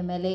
MLA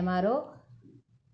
MRO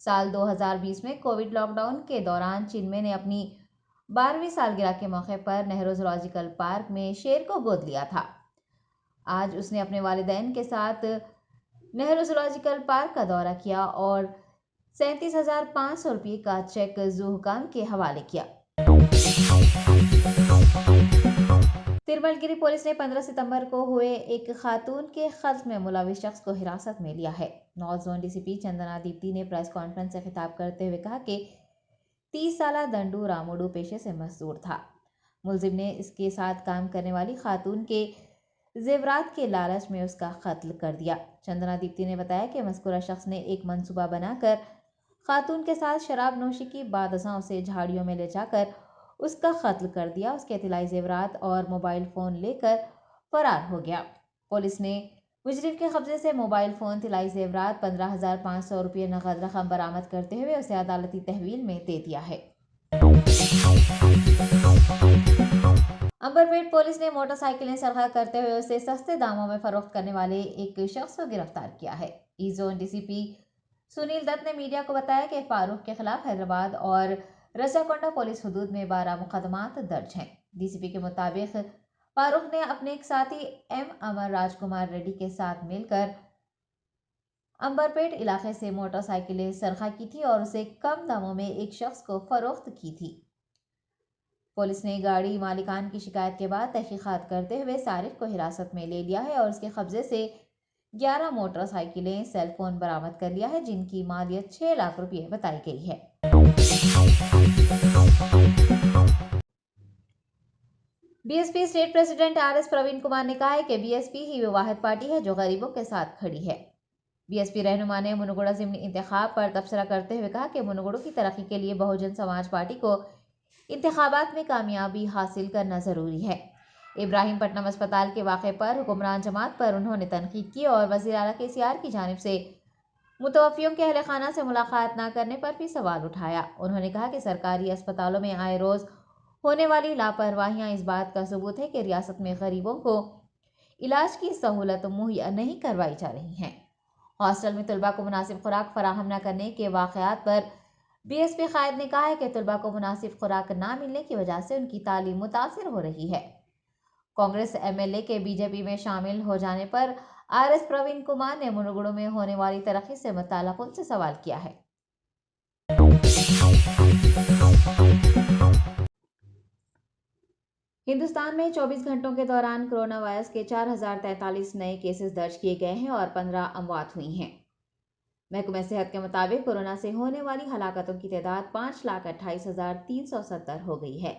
سال 2020 میں Covid lock down کے دوران چنمے نے اپنی 12ویں سالگرہ کے موقع پر نہرو زولوجیکل پارک میں شیر کو گود لیا تھا۔ آج اس نے اپنے والدین کے ساتھ نہرو زولوجیکل پارک کا دورہ کیا اور 37,500 روپے کا چیک زو حکام کے حوالے کیا۔ ترمل گری پولیس نے 15 ستمبر کو ہوئے ایک خاتون کے قتل میں ملوث شخص کو حراست میں لیا ہے۔ نارتھ زون ڈی سی پی چندنا دیپتی نے پریس کانفرنس سے خطاب کرتے ہوئے کہا کہ 30 سالہ دنڈو راموڈو پیشے سے مزدور تھا۔ ملزم نے اس کے ساتھ کام کرنے والی خاتون کے زیورات کے لالچ میں اس کا قتل کر دیا۔ چندنا دیپتی نے بتایا کہ مذکورہ شخص نے ایک منصوبہ بنا کر خاتون کے ساتھ شراب نوشی کی بعد ازاں اسے جھاڑیوں میں لے جا کر اس کا قتل کر دیا، اس کے طلائی زیورات اور موبائل فون لے کر فرار ہو گیا۔ پولیس نے مجرم کے قبضے سے موبائل فون، طلائی زیورات، 15,500 روپے نقد رقم برآمد کرتے ہوئے اسے عدالتی تحویل میں دے دیا ہے۔ امبرپیٹ پولیس نے موٹر سائیکلیں سرقہ کرتے ہوئے اسے سستے داموں میں فروخت کرنے والے ایک شخص کو گرفتار کیا ہے۔ ایسٹ زون ڈی سی پی سنیل دت نے میڈیا کو بتایا کہ فاروق کے خلاف حیدرآباد اور رچاکونڈا پولیس حدود میں 12 مقدمات درج ہیں۔ ڈی سی پی کے مطابق فاروق نے اپنے ایک ساتھی ایم امر راج کمار ریڈی کے ساتھ مل کر امبرپیٹ علاقے سے موٹر سائیکلیں سرقہ کی تھی اور اسے کم داموں میں ایک شخص کو فروخت کی تھی۔ پولیس نے گاڑی مالکان کی شکایت کے بعد تحقیقات کرتے ہوئے صارف کو حراست میں لے لیا ہے اور اس کے قبضے سے 11 موٹر سائیکلیں، سیل فون برآمد کر لیا ہے، جن کی مالیت 6 لاکھ روپے بتائی گئی ہے۔ B S P state president R S Praveen Kumar نے کہا ہے کہ بی ایس پی ہی وہ واحد پارٹی ہے جو غریبوں کے ساتھ کھڑی ہے۔ بی ایس پی رہنما نے منوگڑا ضمنی انتخاب پر تبصرہ کرتے ہوئے کہا کہ منوگڑو کی ترقی کے لیے بہوجن سماج پارٹی کو انتخابات میں کامیابی حاصل کرنا ضروری ہے۔ ابراہیم پٹنم اسپتال کے واقعے پر حکمران جماعت پر انہوں نے تنقید کی اور وزیر اعلیٰ کے سی آر کی جانب سے متوفیوں کے اہل خانہ سے ملاقات نہ کرنے پر بھی سوال اٹھایا۔ انہوں نے کہا کہ سرکاری اسپتالوں میں آئے روز ہونے والی لاپرواہیاں اس بات کا ثبوت ہے کہ ریاست میں غریبوں کو علاج کی سہولت مہیا نہیں کروائی جا رہی ہیں۔ ہاسٹل میں طلباء کو مناسب خوراک فراہم نہ کرنے کے واقعات پر بی ایس پی قائد نے کہا ہے کہ طلباء کو مناسب خوراک نہ ملنے کی وجہ سے ان کی تعلیم متاثر ہو رہی ہے۔ کانگریس ایم ایل اے کے بی جے پی میں شامل ہو جانے پر آر ایس پروین کمار نے منوگڑو میں ہونے والی ترقی سے متعلق ان سے سوال کیا ہے۔ ہندوستان میں 24 گھنٹوں کے دوران کرونا وائرس کے 4,043 نئے کیسز درج کیے گئے ہیں اور 15 اموات ہوئی ہیں۔ محکمہ صحت کے مطابق کورونا سے ہونے والی ہلاکتوں کی تعداد 5,28,370 ہو گئی ہے۔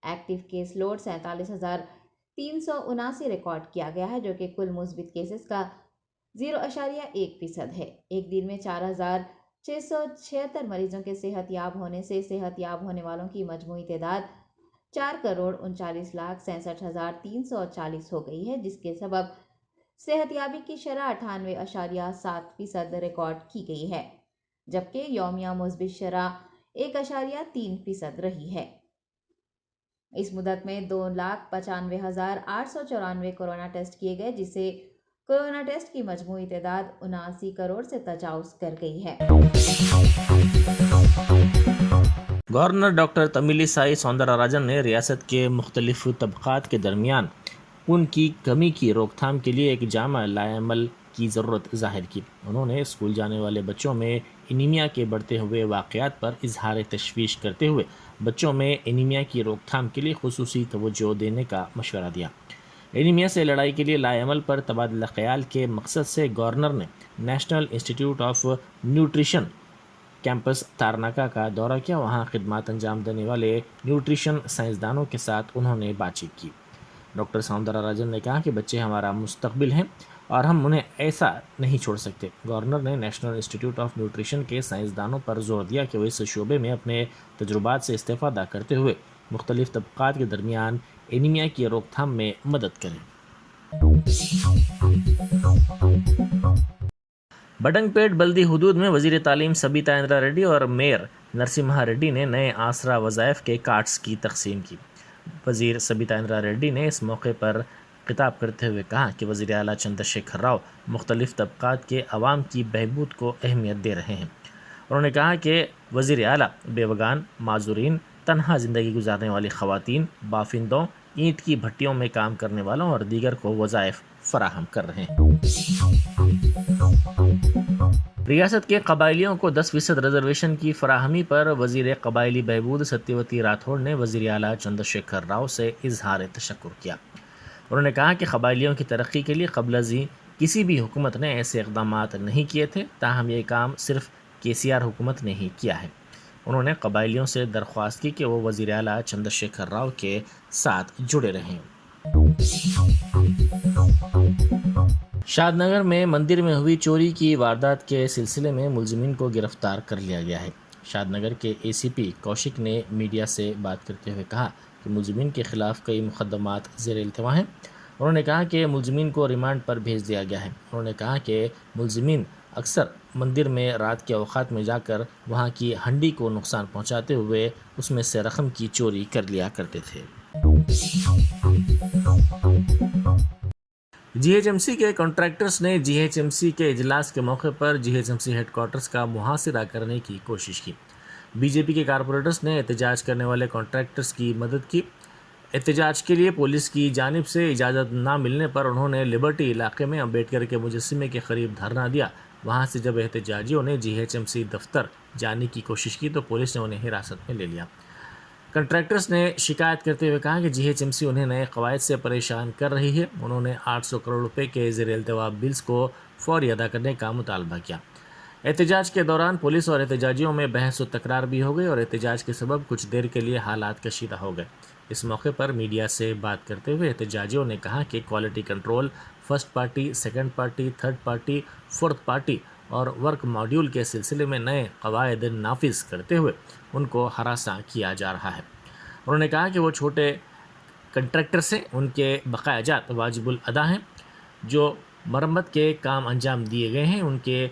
ایکٹیو کیس لوڈ 47,379 ریکارڈ کیا گیا ہے، جو کہ کل مثبت کیسز کا 0.1% ہے۔ ایک دن میں 4,676 مریضوں کے صحت یاب ہونے سے صحت یاب ہونے والوں کی مجموعی تعداد 4,39,66,340 ہو گئی ہے، جس کے سبب صحت یابی کی شرح 98.7% ریکارڈ کی گئی ہے، جبکہ یومیہ مثبت شرح 1.3% رہی ہے۔ اس مدت میں 2,95,894 کورونا ٹیسٹ کیے گئے، جس سے کورونا ٹیسٹ کی مجموعی تعداد 79 کروڑ سے تجاوز کر گئی ہے۔ گورنر ڈاکٹر تمیلی سائی سوندرا راجن نے ریاست کے مختلف طبقات کے درمیان خون کی کمی کی روک تھام کے لیے ایک جامع لائحہ عمل کی ضرورت ظاہر کی۔ انہوں نے اسکول جانے والے بچوں میں انیمیا کے بڑھتے ہوئے واقعات پر اظہار تشویش کرتے ہوئے بچوں میں انیمیا کی روک تھام کے لیے خصوصی توجہ دینے کا مشورہ دیا۔ انیمیا سے لڑائی کے لیے لائحہ عمل پر تبادلہ خیال کے مقصد سے گورنر نے نیشنل انسٹی ٹیوٹ آف نیوٹریشن کیمپس تارناکہ کا دورہ کیا۔ وہاں خدمات انجام دینے والے نیوٹریشن سائنسدانوں کے ساتھ انہوں نے بات چیت کی۔ ڈاکٹر سوندرا راجن نے کہا کہ بچے ہمارا مستقبل ہیں اور ہم انہیں ایسا نہیں چھوڑ سکتے۔ گورنر نے نیشنل انسٹی ٹیوٹ آف نیوٹریشن کے سائنسدانوں پر زور دیا کہ وہ اس شعبے میں اپنے تجربات سے استفادہ کرتے ہوئے مختلف طبقات کے درمیان انیمیا کی روک تھام میں مدد کریں۔ بڈنگ پیٹ بلدی حدود میں وزیر تعلیم سبیتا اندرا ریڈی اور میئر نرسمہا ریڈی نے نئے آسرا وظائف کے کارڈز کی تقسیم کی۔ وزیر سبیتا اندرا ریڈی نے اس موقع پر خطاب کرتے ہوئے کہا کہ وزیر اعلیٰ چندر شیکھر راؤ مختلف طبقات کے عوام کی بہبود کو اہمیت دے رہے ہیں۔ انہوں نے کہا کہ وزیر اعلیٰ بیوگان، معذورین، تنہا زندگی گزارنے والی خواتین، بافندوں، اینٹ کی بھٹیوں میں کام کرنے والوں اور دیگر کو وظائف فراہم کر رہے ہیں۔ ریاست کے قبائلیوں کو 10% ریزرویشن کی فراہمی پر وزیر قبائلی بہبود ستیوتی راٹھوڑ نے وزیر اعلیٰ چندر شیکھر راؤ سے اظہار تشکر کیا۔ انہوں نے کہا کہ قبائلیوں کی ترقی کے لیے قبل ازیں کسی بھی حکومت نے ایسے اقدامات نہیں کیے تھے، تاہم یہ کام صرف KCR حکومت نے ہی کیا ہے۔ انہوں نے قبائلیوں سے درخواست کی کہ وہ وزیر اعلیٰ چندر شیکھر راؤ کے ساتھ جڑے رہیں۔ شاد نگر میں مندر میں ہوئی چوری کی واردات کے سلسلے میں ملزمین کو گرفتار کر لیا گیا ہے۔ شاد نگر کے ACP کوشک نے میڈیا سے بات کرتے ہوئے کہا کہ ملزمین کے خلاف کئی مقدمات زیر التوا ہیں۔ انہوں نے کہا کہ ملزمین کو ریمانڈ پر بھیج دیا گیا ہے۔ انہوں نے کہا کہ ملزمین اکثر مندر میں رات کے اوقات میں جا کر وہاں کی ہنڈی کو نقصان پہنچاتے ہوئے اس میں سے رقم کی چوری کر لیا کرتے تھے۔ GHMC کے کنٹریکٹرز نے GHMC کے اجلاس کے موقع پر GHMC ہیڈ کوارٹرز کا محاصرہ کرنے کی کوشش کی۔ BJP کے کارپوریٹرز نے احتجاج کرنے والے کنٹریکٹرز کی مدد کی۔ احتجاج کے لیے پولیس کی جانب سے اجازت نہ ملنے پر انہوں نے لبرٹی علاقے میں امبیڈکر کے مجسمے کے قریب دھرنا دیا۔ وہاں سے جب احتجاجیوں نے GHMC دفتر جانے کی کوشش کی تو پولیس نے انہیں حراست میں لے لیا۔ کنٹریکٹرز نے شکایت کرتے ہوئے کہا کہ GHMC انہیں نئے قواعد سے پریشان کر رہی ہے۔ انہوں نے 800 کروڑ روپے کے زیر التوا بلز کو فوری ادا کرنے کا مطالبہ کیا۔ احتجاج کے دوران پولیس اور احتجاجیوں میں بحث و تکرار بھی ہو گئی اور احتجاج کے سبب کچھ دیر کے لیے حالات کشیدہ ہو گئے۔ اس موقع پر میڈیا سے بات کرتے ہوئے احتجاجیوں نے کہا کہ quality control, first party, second party, third party, fourth party اور ورک ماڈیول کے سلسلے میں نئے قواعد نافذ کرتے ہوئے ان کو ہراساں کیا جا رہا ہے۔ انہوں نے کہا کہ وہ چھوٹے کنٹریکٹر سے ان کے بقایا جات واجب الادا ہیں۔ جو مرمت کے کام انجام دیے گئے ہیں ان کے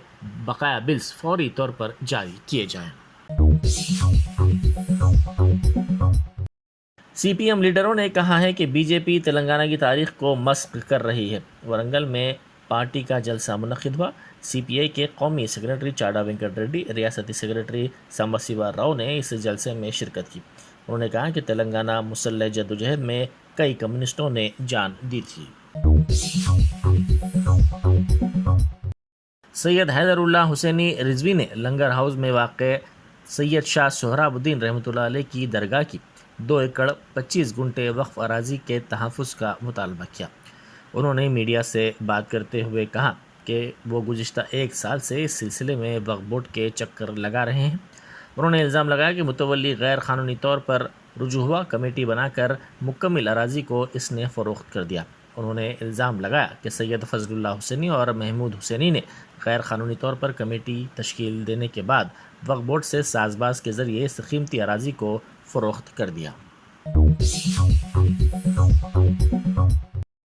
بقایا بلز فوری طور پر جاری کیے جائیں۔ CPM لیڈروں نے کہا ہے کہ BJP تلنگانہ کی تاریخ کو مسخ کر رہی ہے۔ ورنگل میں پارٹی کا جلسہ منعقد ہوا۔ CPI کے قومی سیکرٹری چاڈا وینکٹ ریڈی، ریاستی سیکرٹری سامبا شیوا راؤ نے اس جلسے میں شرکت کی۔ انہوں نے کہا کہ تلنگانہ مسلح جدوجہد میں کئی کمیونسٹوں نے جان دی تھی۔ سید حیدر اللہ حسینی رضوی نے لنگر ہاؤس میں واقع سید شاہ سہراب الدین رحمۃ اللہ علیہ کی درگاہ کی 2 ایکڑ 25 گنٹے وقف اراضی کے تحفظ کا مطالبہ کیا۔ انہوں نے میڈیا سے بات کرتے ہوئے کہا کہ وہ گزشتہ 1 سال سے اس سلسلے میں وقف بورڈ کے چکر لگا رہے ہیں۔ انہوں نے الزام لگایا کہ متولی غیر قانونی طور پر رجوع ہوا، کمیٹی بنا کر مکمل اراضی کو اس نے فروخت کر دیا۔ انہوں نے الزام لگایا کہ سید فضل اللہ حسینی اور محمود حسینی نے غیر قانونی طور پر کمیٹی تشکیل دینے کے بعد وقف بورڈ سے ساز باز کے ذریعے اس قیمتی اراضی کو فروخت کر دیا۔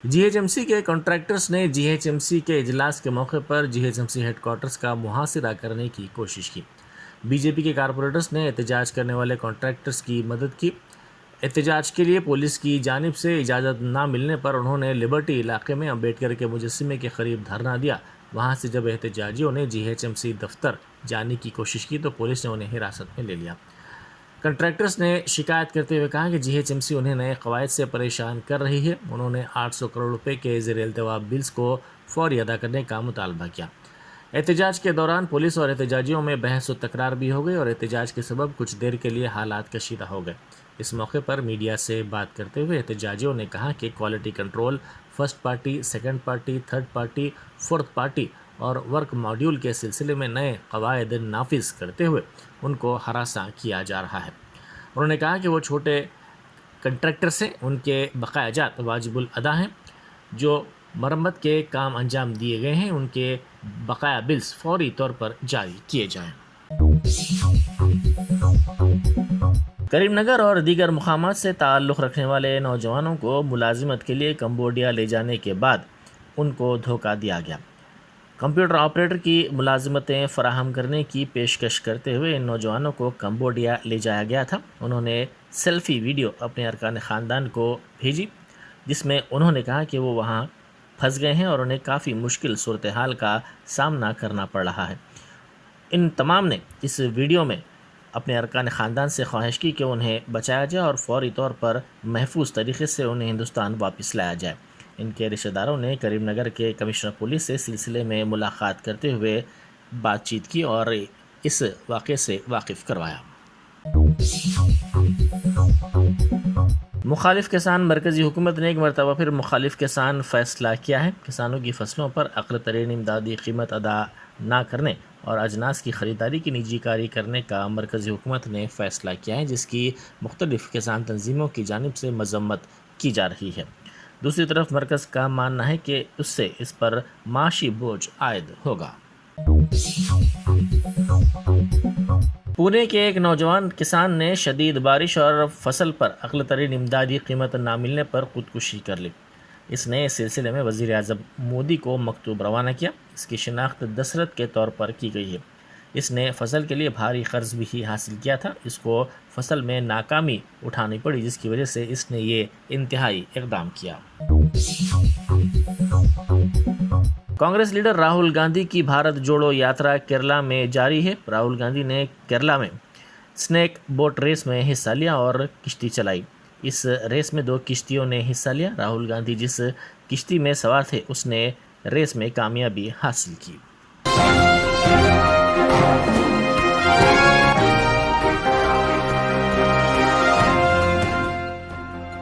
GHMC کے کنٹریکٹرز نے GHMC کے اجلاس کے موقع پر GHMC ہیڈ کوارٹرز کا محاصرہ کرنے کی کوشش کی۔ BJP کے کارپوریٹرز نے احتجاج کرنے والے کنٹریکٹرز کی مدد کی۔ احتجاج کے لیے پولیس کی جانب سے اجازت نہ ملنے پر انہوں نے لبرٹی علاقے میں امبیڈکر کے مجسمے کے قریب دھرنا دیا۔ وہاں سے جب احتجاجیوں نے GHMC دفتر جانے کی کوشش کی تو پولیس نے انہیں حراست میں لے لیا۔ کنٹریکٹرز نے شکایت کرتے ہوئے کہا کہ GHMC انہیں نئے قواعد سے پریشان کر رہی ہے۔ انہوں نے 800 کروڑ روپے کے زیر التوا بلز کو فوری ادا کرنے کا مطالبہ کیا۔ احتجاج کے دوران پولیس اور احتجاجیوں میں بحث و تکرار بھی ہو گئی اور احتجاج کے سبب کچھ دیر کے لیے حالات کشیدہ ہو گئے۔ اس موقع پر میڈیا سے بات کرتے ہوئے احتجاجیوں نے کہا کہ quality control, first party, second party, third party, fourth party اور ورک ماڈیول کے سلسلے میں نئے قواعد نافذ کرتے ہوئے ان کو ہراساں کیا جا رہا ہے۔ انہوں نے کہا کہ وہ چھوٹے کنٹریکٹر سے ان کے بقایا جات واجب الادا ہیں۔ جو مرمت کے کام انجام دیے گئے ہیں ان کے بقایا بلز فوری طور پر جاری کیے جائیں۔ کریم نگر اور دیگر مقامات سے تعلق رکھنے والے نوجوانوں کو ملازمت کے لیے کمبوڈیا لے جانے کے بعد ان کو دھوکہ دیا گیا۔ کمپیوٹر آپریٹر کی ملازمتیں فراہم کرنے کی پیشکش کرتے ہوئے ان نوجوانوں کو کمبوڈیا لے جایا گیا تھا۔ انہوں نے سیلفی ویڈیو اپنے ارکان خاندان کو بھیجی جس میں انہوں نے کہا کہ وہ وہاں پھنس گئے ہیں اور انہیں کافی مشکل صورتحال کا سامنا کرنا پڑ رہا ہے۔ ان تمام نے اس ویڈیو میں اپنے ارکان خاندان سے خواہش کی کہ انہیں بچایا جائے اور فوری طور پر محفوظ طریقے سے انہیں ہندوستان واپس لایا جائے۔ ان کے رشتہ داروں نے کریم نگر کے کمشنر پولیس سے سلسلے میں ملاقات کرتے ہوئے بات چیت کی اور اس واقعے سے واقف کروایا۔ مخالف کسان مرکزی حکومت نے ایک مرتبہ پھر مخالف کسان فیصلہ کیا ہے۔ کسانوں کی فصلوں پر اقل ترین امدادی قیمت ادا نہ کرنے اور اجناس کی خریداری کی نجی کاری کرنے کا مرکزی حکومت نے فیصلہ کیا ہے، جس کی مختلف کسان تنظیموں کی جانب سے مذمت کی جا رہی ہے۔ دوسری طرف مرکز کا ماننا ہے کہ اس سے اس پر معاشی بوجھ عائد ہوگا۔ پونے کے ایک نوجوان کسان نے شدید بارش اور فصل پر اقل ترین امدادی قیمت نہ ملنے پر خودکشی کر لی۔ اس نے اس سلسلے میں وزیر اعظم مودی کو مکتوب روانہ کیا۔ اس کی شناخت دسرت کے طور پر کی گئی ہے۔ اس نے فصل کے لیے بھاری قرض بھی حاصل کیا تھا۔ اس کو فصل میں ناکامی اٹھانی پڑی، جس کی وجہ سے اس نے یہ انتہائی اقدام کیا۔ کانگریس لیڈر راہل گاندھی کی بھارت جوڑو یاترا کیرلا میں جاری ہے۔ راہل گاندھی نے کیرلا میں سنیک بوٹ ریس میں حصہ لیا اور کشتی چلائی۔ اس ریس میں 2 کشتیوں نے حصہ لیا۔ راہل گاندھی جس کشتی میں سوار تھے اس نے ریس میں کامیابی حاصل کی۔